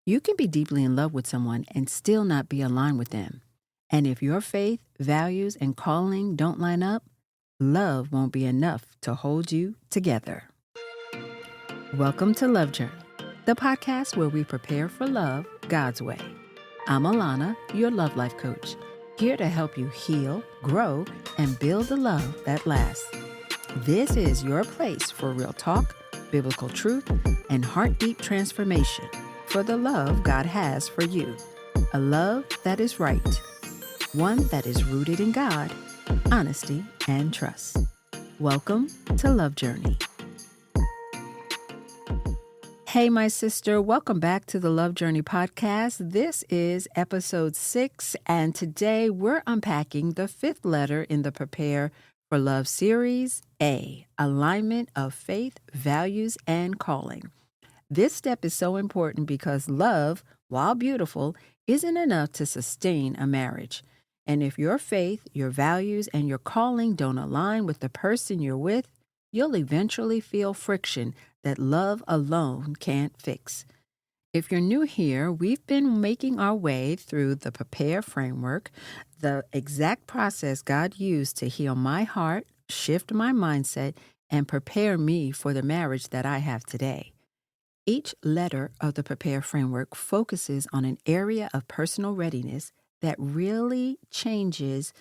You can be deeply in love with someone and still not be aligned with them. And if your faith, values, and calling don't line up, love won't be enough to hold you together. Welcome to Love Journey, the podcast where we prepare for love God's way. I'm Alana, your love life coach, here to help you heal, grow, and build the love that lasts. This is your place for real talk, biblical truth, and heart-deep transformation for the love God has for you. A love that is right. One that is rooted in God, honesty, and trust. Welcome to Love Journey. Hey, my sister, welcome back to the Love Journey podcast. This is episode 6, and today we're unpacking the 5th letter in the Prepare for Love series, A, alignment of faith, values, and calling. This step is so important because love, while beautiful, isn't enough to sustain a marriage. And if your faith, your values, and your calling don't align with the person you're with, you'll eventually feel friction that love alone can't fix. If you're new here, we've been making our way through the Prepare framework, the exact process God used to heal my heart, shift my mindset, and prepare me for the marriage that I have today. Each letter of the Prepare framework focuses on an area of personal readiness that really changes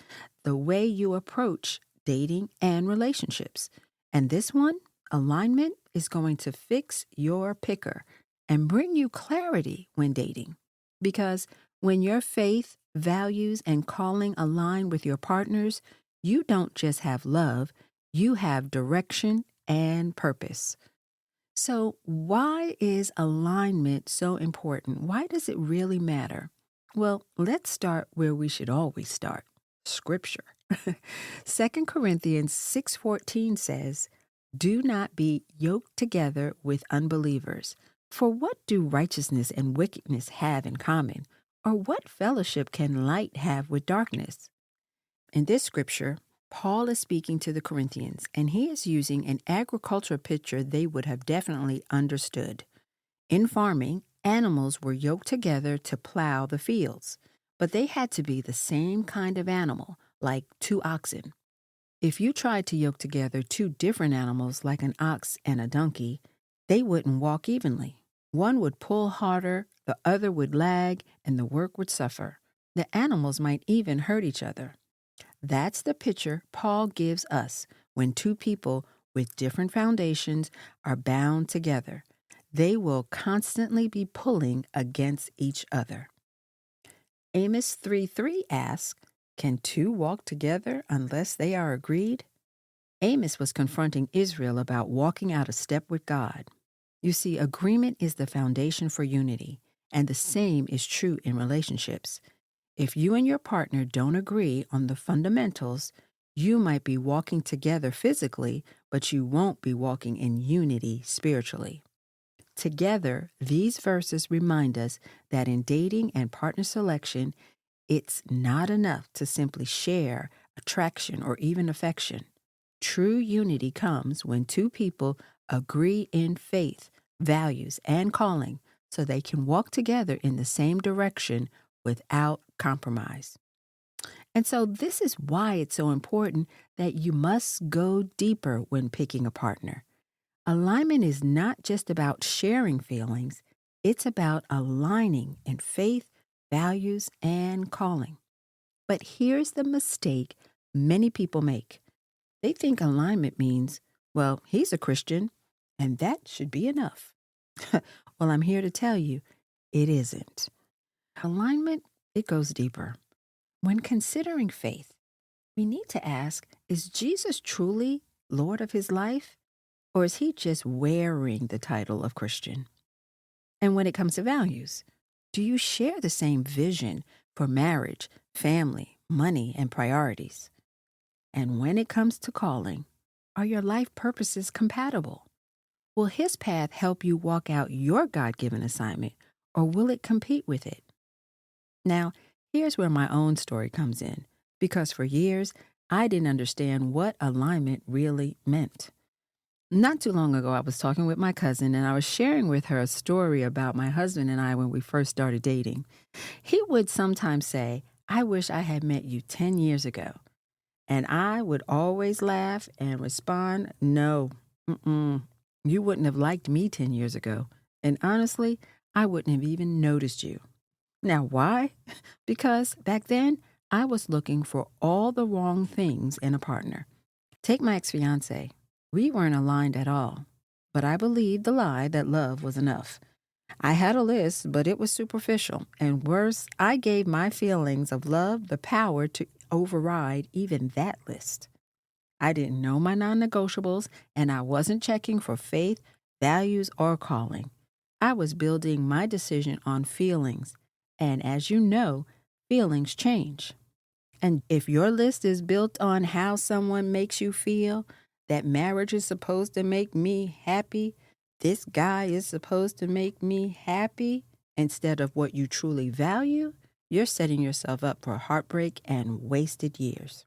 the way you approach dating and relationships. And this one, alignment, is going to fix your picker and bring you clarity when dating. Because when your faith, values, and calling align with your partners, you don't just have love, you have direction and purpose. So why is alignment so important? Why does it really matter? Well, let's start where we should always start, Scripture. 2 Corinthians 6:14 says, "Do not be yoked together with unbelievers. For what do righteousness and wickedness have in common? Or what fellowship can light have with darkness?" In this scripture, Paul is speaking to the Corinthians, and he is using an agricultural picture they would have definitely understood. In farming, animals were yoked together to plow the fields, but they had to be the same kind of animal, like 2 oxen. If you tried to yoke together 2 different animals, like an ox and a donkey, they wouldn't walk evenly. One would pull harder, the other would lag, and the work would suffer. The animals might even hurt each other. That's the picture Paul gives us when 2 people with different foundations are bound together. They will constantly be pulling against each other. Amos 3:3 asks, "Can 2 walk together unless they are agreed?" Amos was confronting Israel about walking out of step with God. You see, agreement is the foundation for unity, and the same is true in relationships. If you and your partner don't agree on the fundamentals, you might be walking together physically, but you won't be walking in unity spiritually. Together, these verses remind us that in dating and partner selection, it's not enough to simply share attraction or even affection. True unity comes when 2 people agree in faith, values, and calling so they can walk together in the same direction without compromise. And so this is why it's so important that you must go deeper when picking a partner. Alignment is not just about sharing feelings, it's about aligning in faith, values, and calling. But here's the mistake many people make. They think alignment means, well, he's a Christian, and that should be enough. Well, I'm here to tell you, it isn't. Alignment, it goes deeper. When considering faith, we need to ask, is Jesus truly Lord of his life? Or is he just wearing the title of Christian? And when it comes to values, do you share the same vision for marriage, family, money, and priorities? And when it comes to calling, are your life purposes compatible? Will his path help you walk out your God-given assignment, or will it compete with it? Now, here's where my own story comes in, because for years, I didn't understand what alignment really meant. Not too long ago, I was talking with my cousin and I was sharing with her a story about my husband and I when we first started dating. He would sometimes say, I wish I had met you 10 years ago. And I would always laugh and respond, no, you wouldn't have liked me 10 years ago. And honestly, I wouldn't have even noticed you. Now, why? Because back then, I was looking for all the wrong things in a partner. Take my ex-fiance. We weren't aligned at all. But I believed the lie that love was enough. I had a list, but it was superficial. And worse, I gave my feelings of love the power to override even that list. I didn't know my non-negotiables, and I wasn't checking for faith, values, or calling. I was building my decision on feelings. And as you know, feelings change. And if your list is built on how someone makes you feel, that marriage is supposed to make me happy, this guy is supposed to make me happy, instead of what you truly value, you're setting yourself up for heartbreak and wasted years.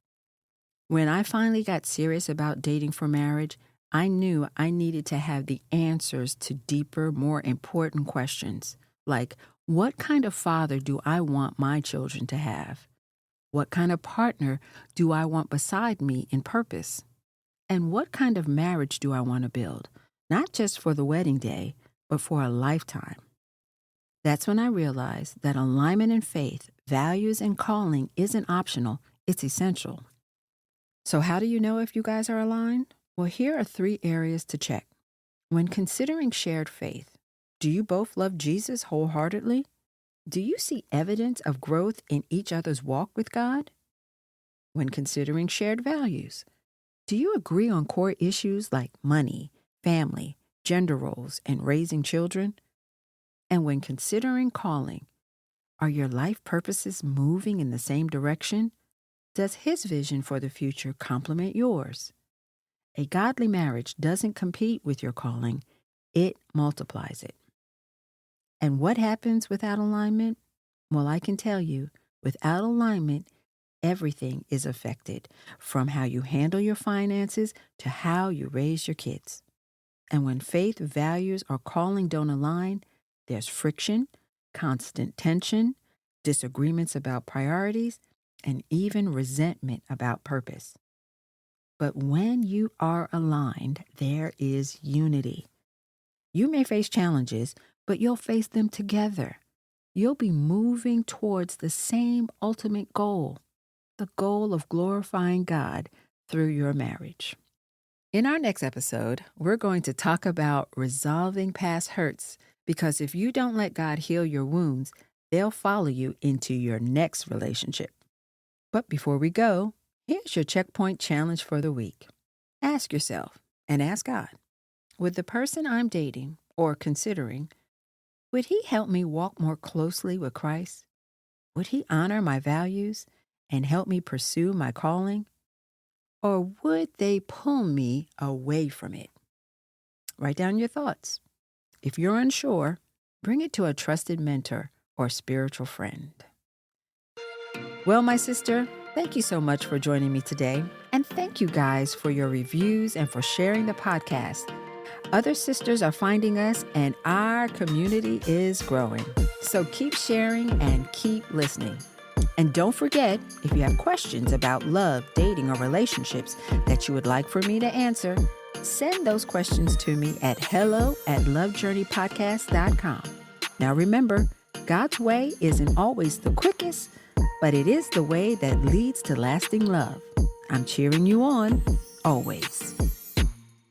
When I finally got serious about dating for marriage, I knew I needed to have the answers to deeper, more important questions, like what kind of father do I want my children to have? What kind of partner do I want beside me in purpose? And what kind of marriage do I want to build? Not just for the wedding day, but for a lifetime. That's when I realized that alignment in faith, values, and calling isn't optional, it's essential. So how do you know if you guys are aligned? Well, here are 3 areas to check. When considering shared faith, do you both love Jesus wholeheartedly? Do you see evidence of growth in each other's walk with God? When considering shared values, do you agree on core issues like money, family, gender roles, and raising children? And when considering calling, are your life purposes moving in the same direction? Does his vision for the future complement yours? A godly marriage doesn't compete with your calling, it multiplies it. And what happens without alignment? Well, I can tell you, without alignment, everything is affected, from how you handle your finances to how you raise your kids. And when faith, values, or calling don't align, there's friction, constant tension, disagreements about priorities, and even resentment about purpose. But when you are aligned, there is unity. You may face challenges, but you'll face them together. You'll be moving towards the same ultimate goal, the goal of glorifying God through your marriage. In our next episode, we're going to talk about resolving past hurts, because if you don't let God heal your wounds, they'll follow you into your next relationship. But before we go, here's your checkpoint challenge for the week. Ask yourself and ask God, would the person I'm dating or considering, would he help me walk more closely with Christ? Would he honor my values and help me pursue my calling? Or would they pull me away from it? Write down your thoughts. If you're unsure, bring it to a trusted mentor or spiritual friend. Well, my sister, thank you so much for joining me today. And thank you guys for your reviews and for sharing the podcast. Other sisters are finding us and our community is growing. So keep sharing and keep listening. And don't forget, if you have questions about love, dating, or relationships that you would like for me to answer, send those questions to me at hello@lovejourneypodcast.com. Now remember, God's way isn't always the quickest, but it is the way that leads to lasting love. I'm cheering you on, always.